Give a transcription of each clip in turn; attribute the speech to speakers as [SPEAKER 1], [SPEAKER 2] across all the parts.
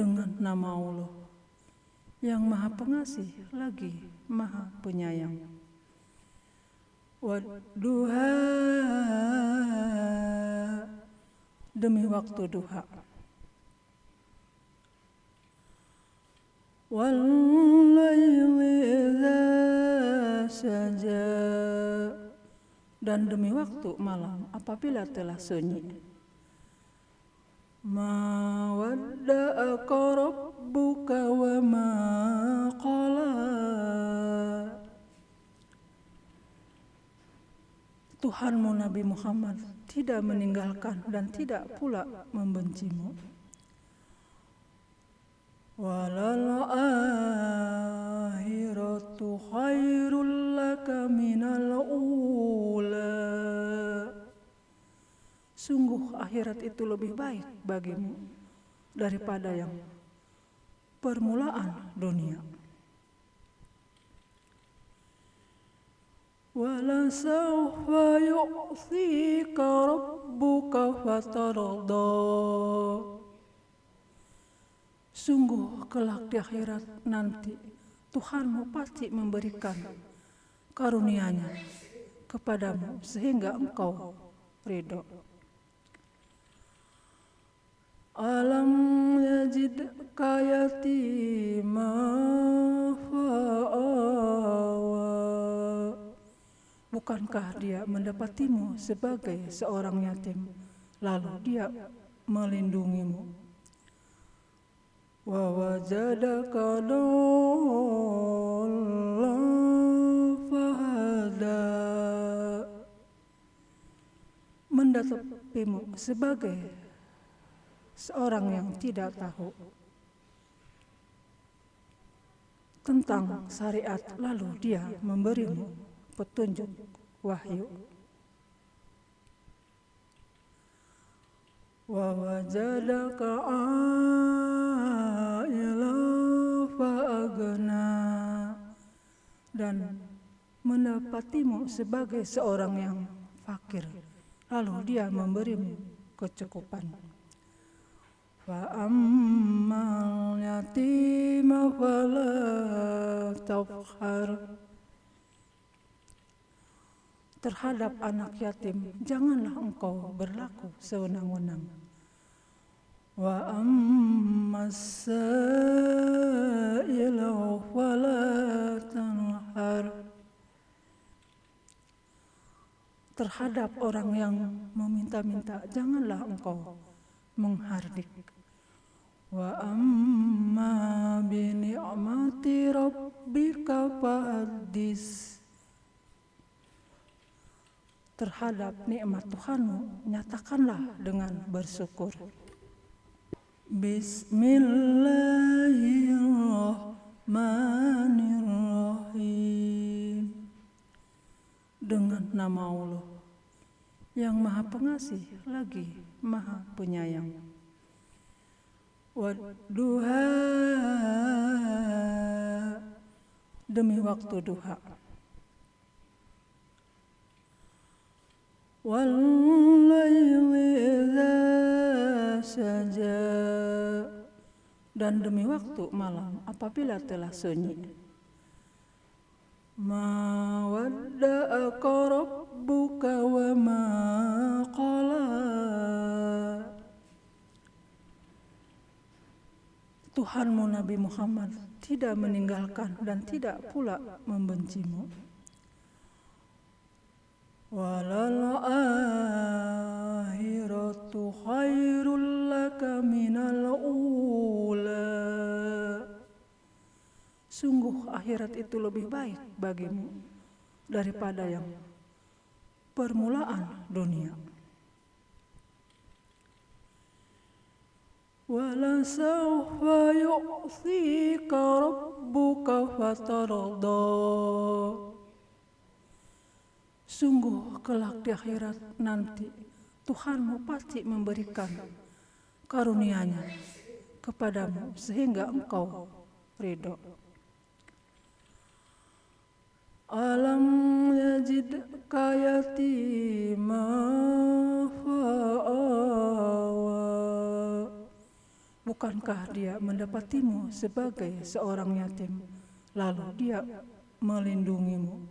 [SPEAKER 1] dengan nama Allah yang Maha Pengasih lagi Maha Penyayang. Wadduha, demi waktu duha. Wallaili idza saja, dan demi waktu malam apabila telah sunyi. Ma wadda'aka rabbuka wa ma qala, Tuhanmu Nabi Muhammad tidak meninggalkan dan tidak pula membencimu. Walal akhiratu khairul laka minal ula, sungguh akhirat itu lebih baik bagimu daripada yang permulaan dunia. Wala sawfa yu'thika rabbuka fatarda, sungguh kelak di akhirat nanti Tuhanmu pasti memberikan karunia-Nya kepadamu sehingga engkau ridho. Alam yajidka yatima fa'awa, bukankah dia mendapatimu sebagai seorang yatim lalu dia melindungimu. Wa wajadaka dhallan fahada, mendapatimu sebagai seorang yang tidak tahu tentang syariat lalu dia memberimu petunjuk wahyu. Wa wajadaka aila fa'agna, dan mendapatimu sebagai seorang yang fakir lalu dia memberimu kecukupan. Fa'ammal yatima fala tafkhar, terhadap anak yatim janganlah engkau berlaku sewenang-wenang. Wa ammas sa'ila fala tanhar, terhadap orang yang meminta-minta janganlah engkau menghardik. Wa amma bi ni'mati rabbika fahaddis, terhadap nikmat Tuhanmu nyatakanlah dengan bersyukur. Bismillahirrahmanirrahim, dengan nama Allah yang Maha Pengasih lagi Maha Penyayang. Wadduha, demi waktu duha. Wallaili idza saja, dan demi waktu malam apabila telah sunyi. Ma wadda'aka rabbuka wa ma qala, Tuhanmu Nabi Muhammad tidak meninggalkan dan tidak pula membencimu. Walal akhiratu khairul laka minal ula, sungguh akhirat itu lebih baik bagimu daripada yang permulaan dunia. Wala sawfa yu'thika rabbuka fatarda, sungguh kelak di akhirat nanti Tuhanmu pasti memberikan karunia-Nya kepadamu sehingga engkau ridho. Alam yajidka yatima fa'awa, Bukankah dia mendapatimu sebagai seorang yatim, lalu dia melindungimu?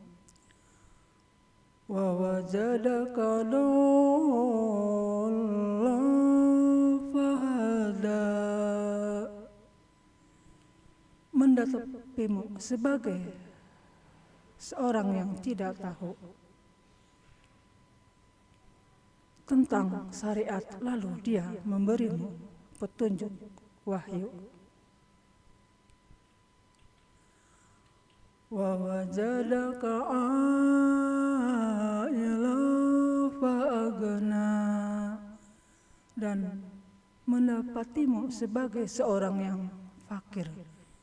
[SPEAKER 1] Wa wajadaka dhallan fahada, mendapatimu sebagai seorang yang tidak tahu tentang syariat, lalu dia memberimu petunjuk wahyu. Wa wajadaka aila fa'agna, dan mendapatimu sebagai seorang yang fakir,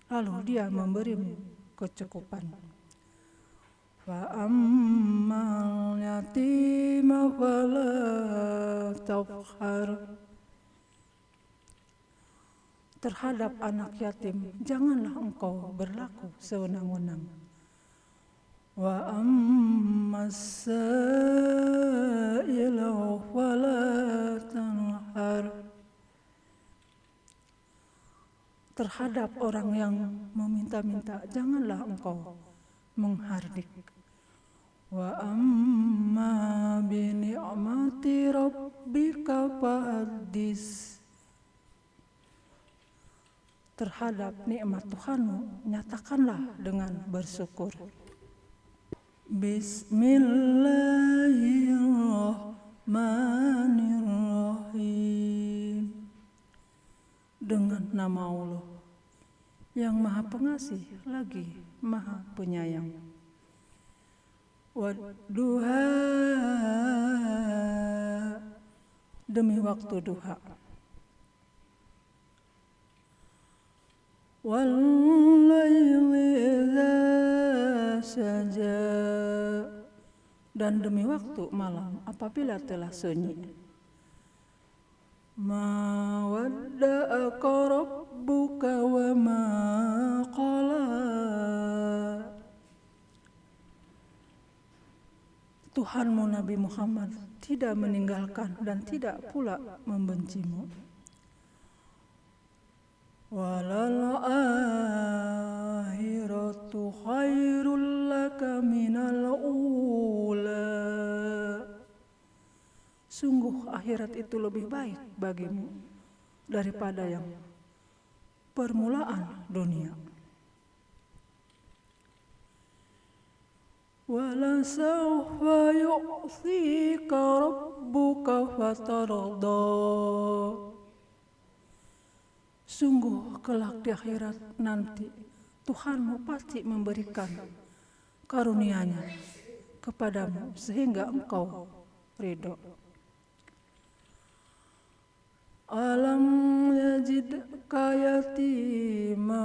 [SPEAKER 1] lalu dia memberimu kecukupan. Fa'ammal yatima fala taqhar, terhadap anak yatim janganlah engkau berlaku sewenang-wenang. Wa ammas sa'ila fala tanhar, terhadap orang yang meminta-minta janganlah engkau menghardik. Wa amma bi ni'mati rabbika fahaddits, terhadap nikmat Tuhanmu nyatakanlah dengan bersyukur. Bismillahirrahmanirrahim, dengan nama Allah yang Maha Pengasih lagi Maha Penyayang. Wadduha, demi waktu duha. Wal-laili idza saja, dan demi waktu malam apabila telah sunyi. Ma wadda'aka rabbuka wa ma qala, Tuhanmu Nabi Muhammad tidak meninggalkan dan tidak pula membencimu. Walal akhiratu khairul laka minal ula, sungguh akhirat itu lebih baik bagimu daripada yang permulaan dunia. Wala sawfa yu'thika rabbuka fatarda, sungguh kelak di akhirat nanti Tuhanmu pasti memberikan karunia-Nya kepadamu sehingga engkau ridho. Alam yajidka yatima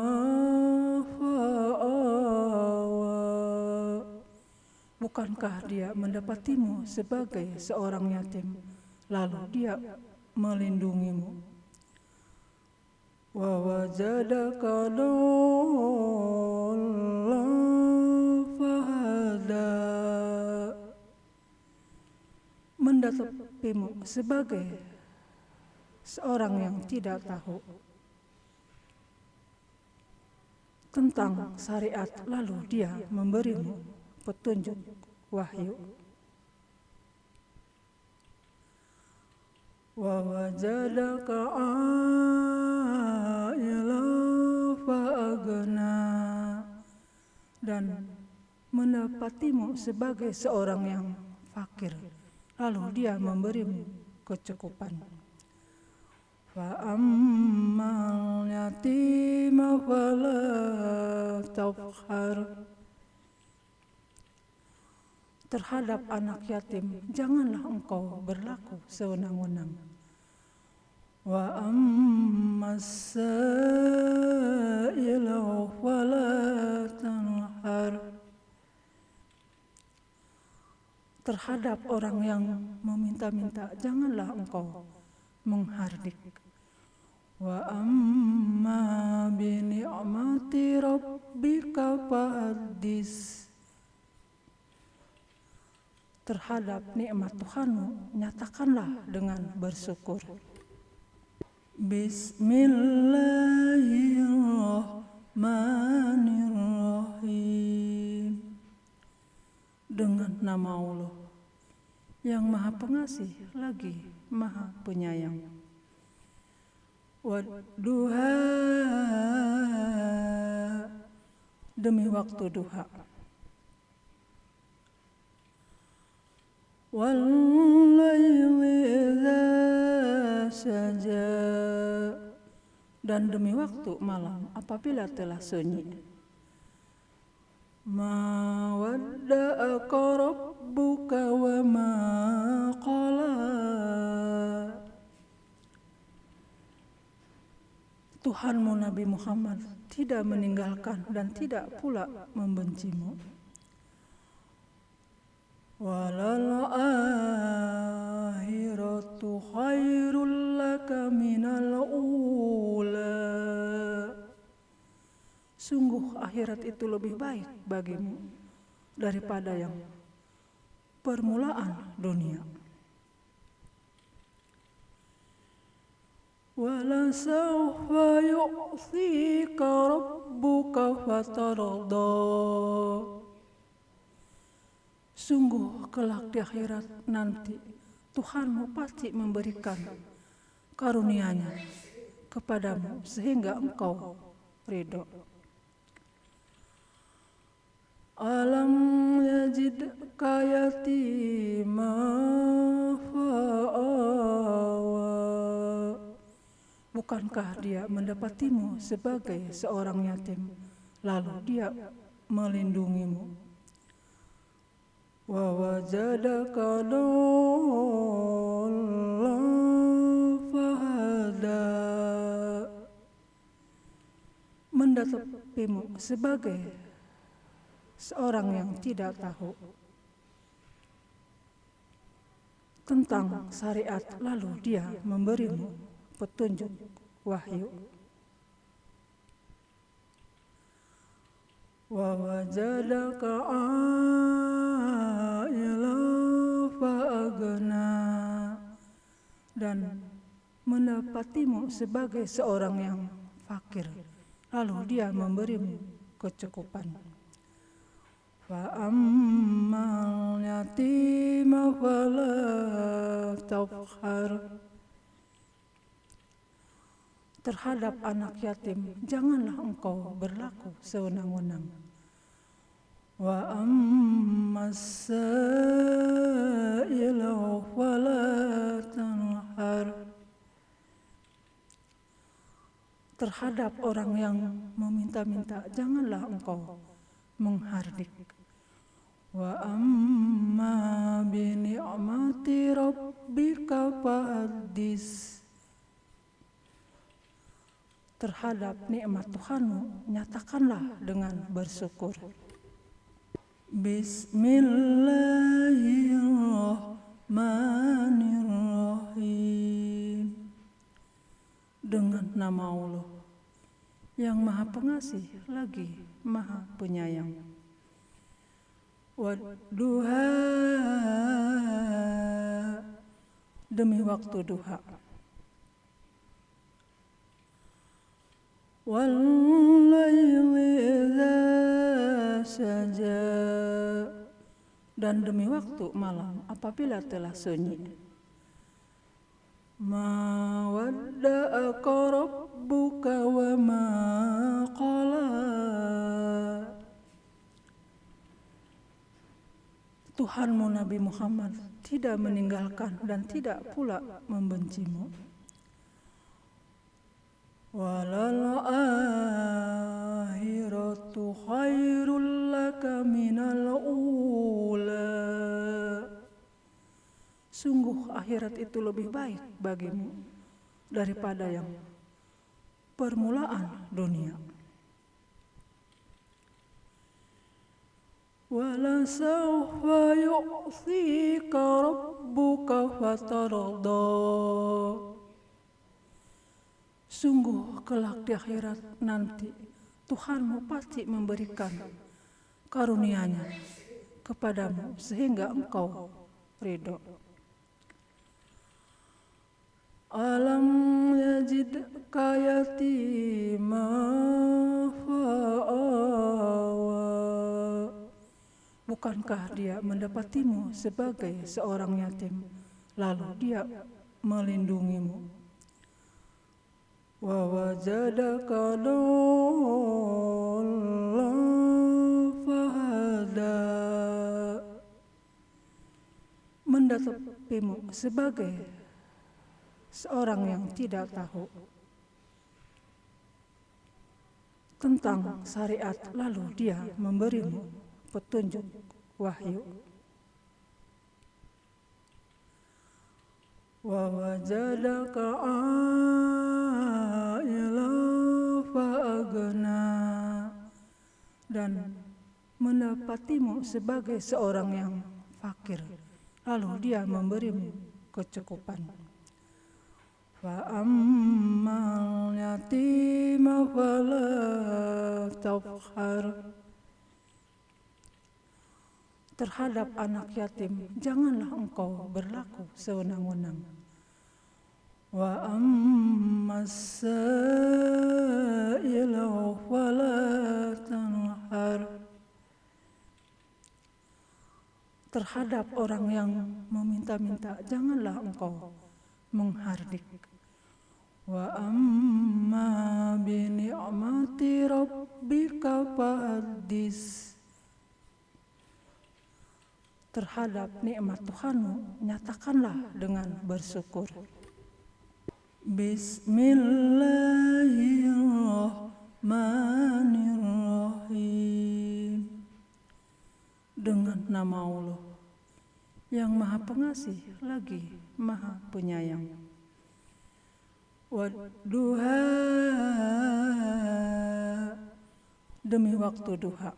[SPEAKER 1] fa'awa, bukankah dia mendapatimu sebagai seorang yatim, lalu dia melindungimu. Wa wajadaka dhallan fahada, mendapatimu sebagai seorang yang tidak tahu tentang syariat, lalu dia memberimu petunjuk wahyu. Wa wajadaka aila fa'agna, dan mendapatimu sebagai seorang yang fakir, lalu dia memberimu kecukupan. Fa'ammal yatima fala taqhar, terhadap anak yatim janganlah engkau berlaku sewenang-wenang. Wa ammas sa'ila fala tanhar, terhadap orang yang meminta-minta janganlah engkau menghardik. Wa amma bi ni'mati rabbika fahaddits, terhadap nikmat Tuhanmu nyatakanlah dengan bersyukur. Bismillahirrahmanirrahim. Dengan nama Allah yang Maha Pengasih lagi Maha Penyayang. Wadduha, demi waktu duha. Wallaili idza saja, dan demi waktu malam apabila telah sunyi. Ma wadda'aka rabbuka wa ma qala, Tuhanmu Nabi Muhammad tidak meninggalkan dan tidak pula membencimu. Walal akhiratu khairul laka minal ula, sungguh akhirat itu lebih baik bagimu daripada yang permulaan dunia. Wala sawfa yu'thika rabbuka fatarda, sungguh kelak di akhirat nanti Tuhanmu pasti memberikan karunia-Nya kepadamu sehingga engkau ridho. Alam yajidka yatima fa'awa, bukankah dia mendapatimu sebagai seorang yatim lalu dia melindungimu. Wa wajadaka dhallan fahada, mendapatimu sebagai seorang yang tidak tahu tentang syariat lalu dia memberimu petunjuk wahyu. Wa wajadaka aila fa'agna, dan mendapatimu sebagai seorang yang fakir lalu dia memberimu kecukupan. Fa'ammal yatima fala taqhar, terhadap anak yatim janganlah engkau berlaku sewenang-wenang. Wa ammas sa'ila fala tanhar, terhadap orang yang meminta-minta janganlah engkau menghardik. Wa amma bi ni'mati rabbika fahaddis, terhadap nikmat Tuhanmu nyatakanlah dengan bersyukur. Bismillahirrahmanirrahim. Dengan nama Allah yang Maha Pengasih lagi Maha Penyayang. Wadduha, demi waktu duha. Wallaili idza saja, dan demi waktu malam apabila telah sunyi. Ma wadda'aka rabbuka wa ma qala, Tuhanmu Nabi Muhammad tidak meninggalkan dan tidak pula membencimu. Walal akhiratu khairul laka minal ula, sungguh akhirat itu lebih baik bagimu daripada yang permulaan dunia. Wala sawfa yu'thika rabbuka fatarda, sungguh kelak di akhirat nanti Tuhanmu pasti memberikan karunia-Nya kepadamu sehingga engkau ridho. Alam yajid yatiman fa'awa. Bukankah dia mendapatimu sebagai seorang yatim, lalu dia melindungimu? Wa wajadaka dhallan fahada. Mendapatimu sebagai seorang yang tidak tahu tentang syariat, lalu dia memberimu petunjuk wahyu. Wa wajadaka a'ilan fa'agna. Dan mendapatimu sebagai seorang yang fakir, lalu dia memberimu kecukupan. Fa'ammal yatima fala taqhar. Terhadap anak yatim janganlah engkau berlaku sewenang-wenang. Wa ammas sa'ila fala tanhar. Terhadap orang yang meminta-minta janganlah engkau menghardik. Wa amma bi ni'mati rabbika fahaddis. Terhadap nikmat Tuhanmu nyatakanlah dengan bersyukur. Bismillahirrahmanirrahim. Dengan nama Allah yang Maha Pengasih lagi Maha Penyayang. Wadduha, demi waktu duha.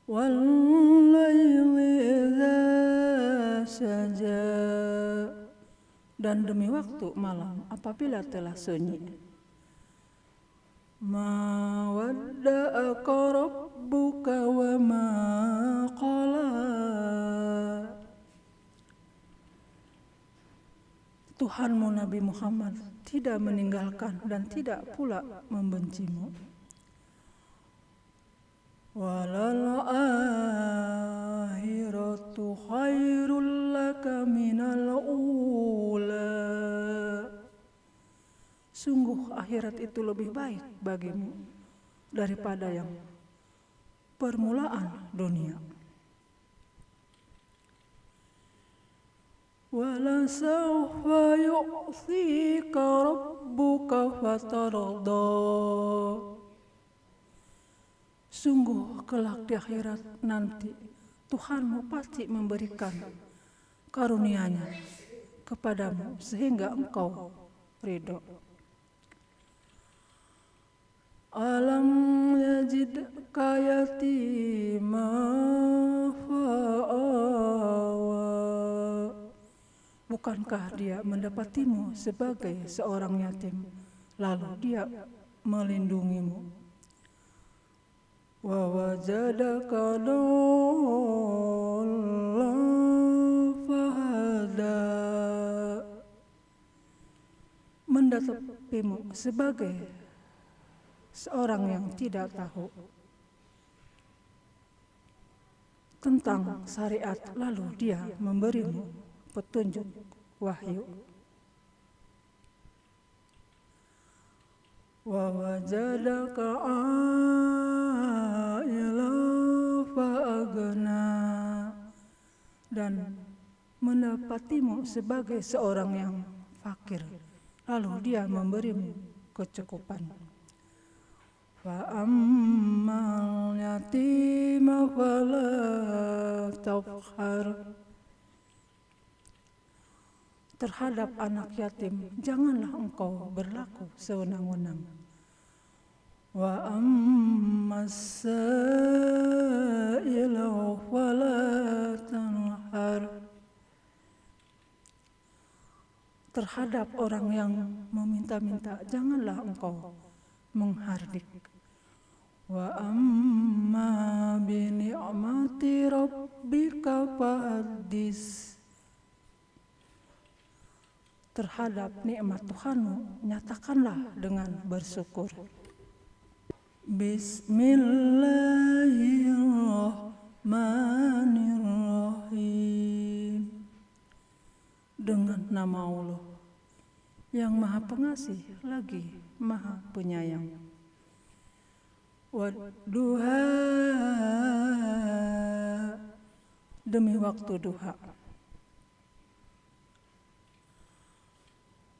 [SPEAKER 1] Wal-laili idza saja, dan demi waktu malam apabila telah sunyi. Ma wadda'aka rabbuka wa ma qala. Tuhanmu Nabi Muhammad tidak meninggalkan dan tidak pula membencimu. Walal akhiratu khairul laka minal ula. Sungguh akhirat itu lebih baik bagimu daripada yang permulaan dunia. Wala sawfa yu'thika rabbuka fatarda. Sungguh kelak di akhirat nanti Tuhanmu pasti memberikan karunia-Nya kepadamu sehingga engkau ridho. Alam yajidka yatiman fa'awa. Bukankah dia mendapatimu sebagai seorang yatim, lalu dia melindungimu? Wa wajadaka dhallan fahada. Mendapatimu sebagai seorang yang tidak tahu tentang syariat, lalu dia memberimu petunjuk wahyu. Wa wajadaka a'ilan fa'agna. Dan mendapatimu sebagai seorang yang fakir, lalu dia memberimu kecukupan. Fa'ammal yatima fala taqhar. Terhadap anak yatim janganlah engkau berlaku sewenang-wenang. Wa ammas sa'ila fala tanhar. Terhadap orang yang meminta-minta janganlah engkau menghardik. Wa amma bi ni'mati rabbika fahaddis. terhadap nikmat Tuhanmu, nyatakanlah dengan bersyukur. Bismillahirrahmanirrahim. Dengan nama Allah yang Maha Pengasih lagi Maha Penyayang. Wadduha, demi waktu duha.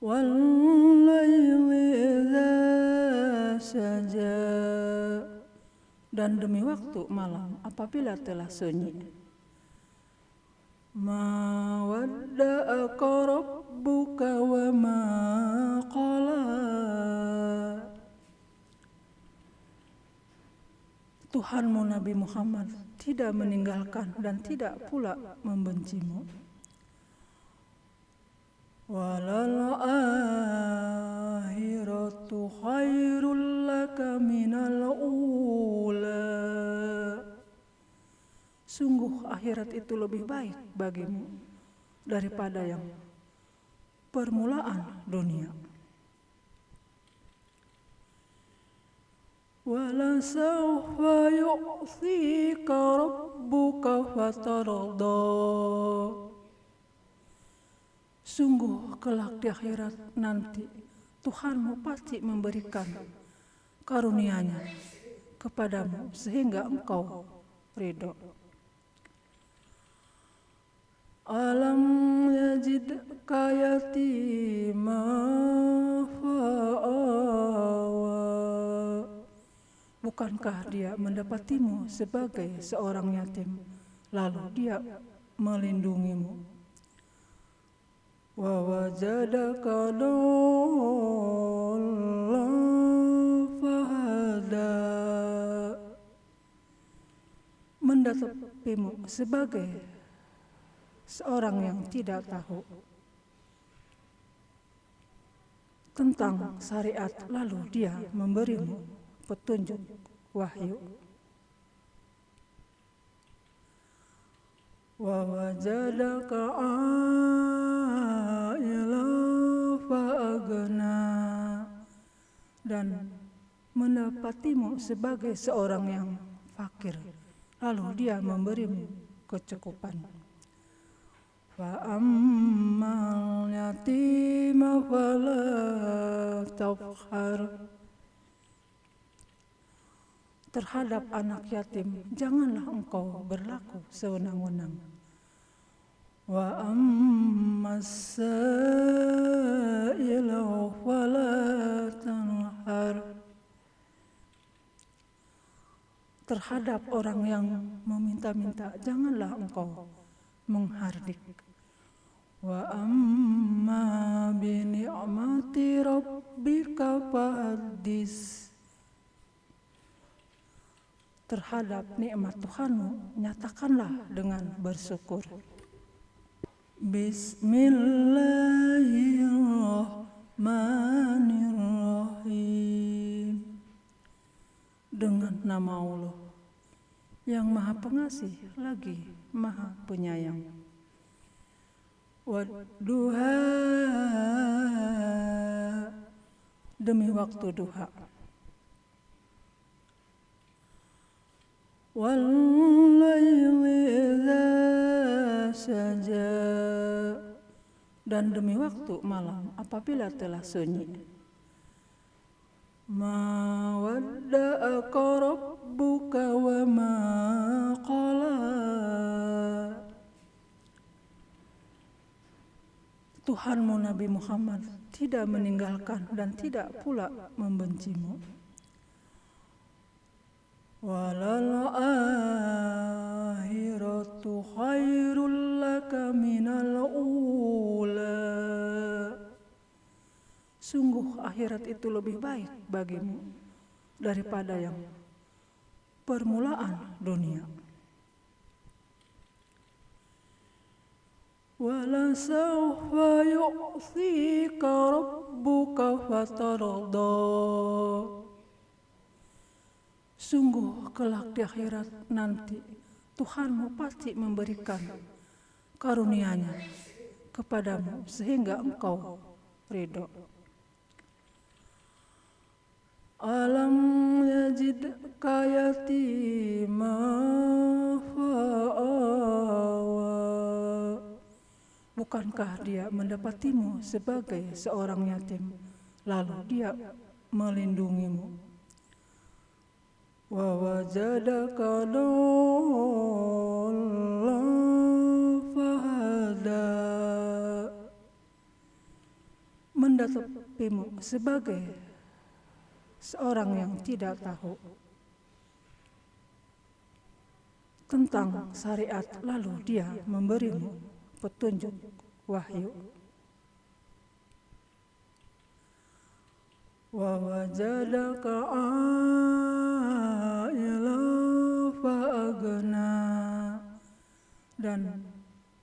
[SPEAKER 1] Wallaili idza saja, dan demi waktu malam apabila telah sunyi. Ma wadda'aka rabbuka wa ma qala. Tuhanmu Nabi Muhammad tidak meninggalkan dan tidak pula membencimu. Walal akhiratu khairul laka minal ula. Sungguh akhirat itu lebih baik bagimu daripada yang permulaan dunia. Wala sawfa yu'thika rabbuka fatarda. Sungguh kelak di akhirat nanti Tuhanmu pasti memberikan karunia-Nya kepadamu sehingga engkau ridho. Alam yajidka yatima fa'awa. Bukankah Dia mendapatimu sebagai seorang yatim, lalu Dia melindungimu? Wa wajadaka dhallan fahada. Mendapatimu sebagai seorang yang tidak tahu tentang syariat, lalu Dia memberimu petunjuk wahyu. Wa wajadaka aila fa'agna, dan mendapatimu sebagai seorang yang fakir, lalu Dia memberimu kecukupan. Fa'ammal yatima fala taqhar. Terhadap anak yatim janganlah engkau berlaku sewenang-wenang. Wa ammas sa'ila fala tanhar. Terhadap orang yang meminta-minta janganlah engkau menghardik. Wa amma bi ni'mati rabbika fahaddits. Terhadap nikmat Tuhanmu, nyatakanlah dengan bersyukur. Bismillahirrahmanirrahim. Dengan nama Allah yang Maha Pengasih lagi Maha Penyayang. Wadduha, demi waktu duha. Wallaili idza saja, dan demi waktu malam apabila telah sunyi. Ma wadda'aka rabbuka wa ma qala. Tuhanmu Nabi Muhammad tidak meninggalkan dan tidak pula membencimu. Walal akhiratu khairul laka minal ula. Sungguh akhirat itu lebih baik bagimu daripada yang permulaan dunia. Wala sawfa yu'thika rabbuka fatarda. Sungguh kelak di akhirat nanti Tuhanmu pasti memberikan karunia-Nya kepadamu sehingga engkau ridho. Alam yajidka yatima fa'awa. Bukankah dia mendapatimu sebagai seorang yatim, lalu dia melindungimu? Wa wajadaka dhallan fahada. Mendapatimu sebagai seorang yang tidak tahu tentang syariat, lalu dia memberimu petunjuk wahyu. Wa wajadaka aila fa'agna. Dan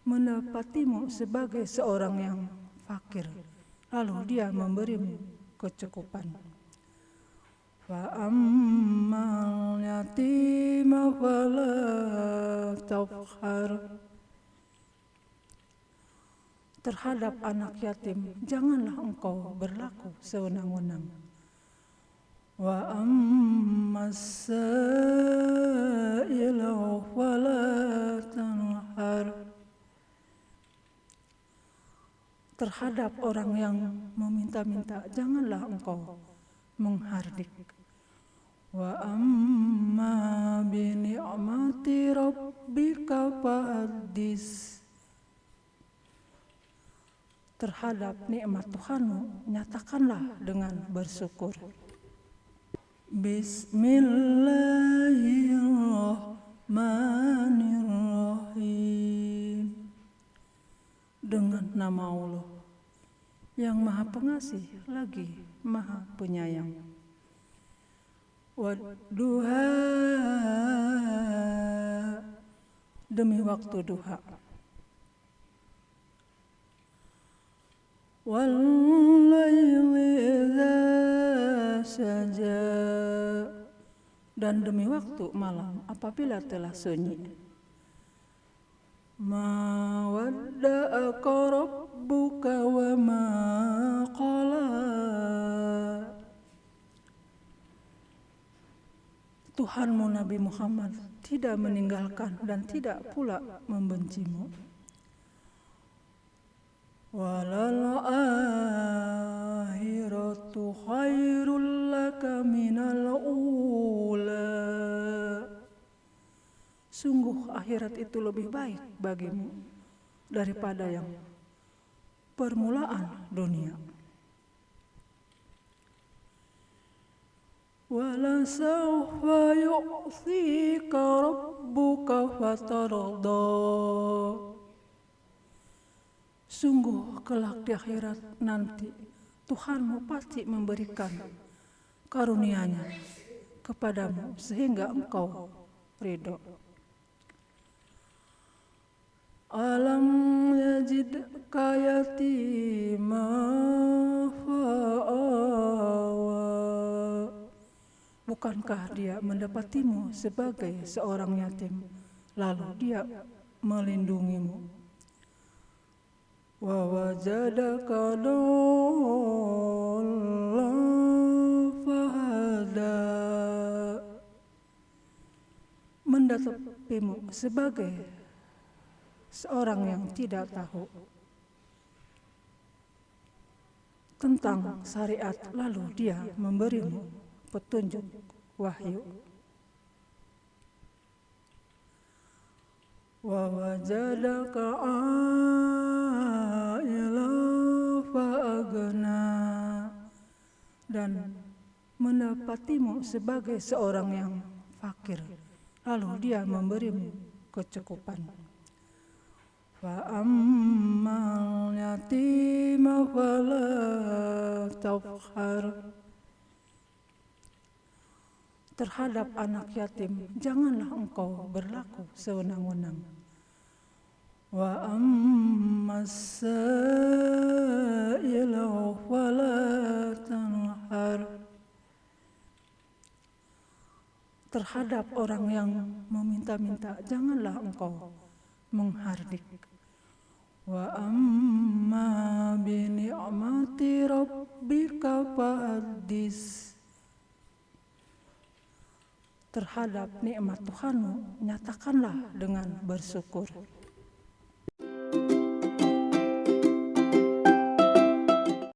[SPEAKER 1] mendapatimu sebagai seorang yang fakir, lalu dia memberimu kecukupan. Fa'ammal yatima fala taqhar. Terhadap anak yatim janganlah engkau berlaku sewenang-wenang. Wa ammas sa'ila fala tanhar. Terhadap orang yang meminta-minta janganlah engkau menghardik. Wa amma bi ni'mati rabbika fahaddis. Terhadap nikmat Tuhanmu nyatakanlah dengan bersyukur. Bismillahirrahmanirrahim. Dengan nama Allah yang Maha Pengasih lagi Maha Penyayang. Wadduha, demi waktu duha. Wal-laili idza saja, dan demi waktu malam apabila telah sunyi. Ma wadda'aka rabbuka wa ma qala. Tuhanmu Nabi Muhammad tidak meninggalkan dan tidak pula membencimu. Walal akhiratu khairul laka minal ula. Sungguh akhirat itu lebih baik bagimu daripada yang permulaan dunia. Wala sawfa yu'thika rabbuka fatarda. Sungguh kelak di akhirat nanti Tuhanmu pasti memberikan karunia-Nya kepadamu sehingga engkau ridho. Alam yajidka yatima fa'awa. Bukankah dia mendapatimu sebagai seorang yatim, lalu dia melindungimu? Wa wajadaka dhallan fahada. Mendapatimu sebagai seorang yang tidak tahu tentang syariat, lalu dia memberimu petunjuk wahyu. Wa wajadaka aila fa'agna. Dan mendapatimu sebagai seorang yang fakir, lalu dia memberimu kecukupan. Fa'ammal yatima fala taqhar. Terhadap anak yatim janganlah engkau berlaku sewenang-wenang. Wa ammas sa'ila fala tanhar. Terhadap orang yang meminta-minta janganlah engkau menghardik. Wa amma bi ni'mati Fa'adis terhadap nikmat Tuhanmu, nyatakanlah dengan bersyukur.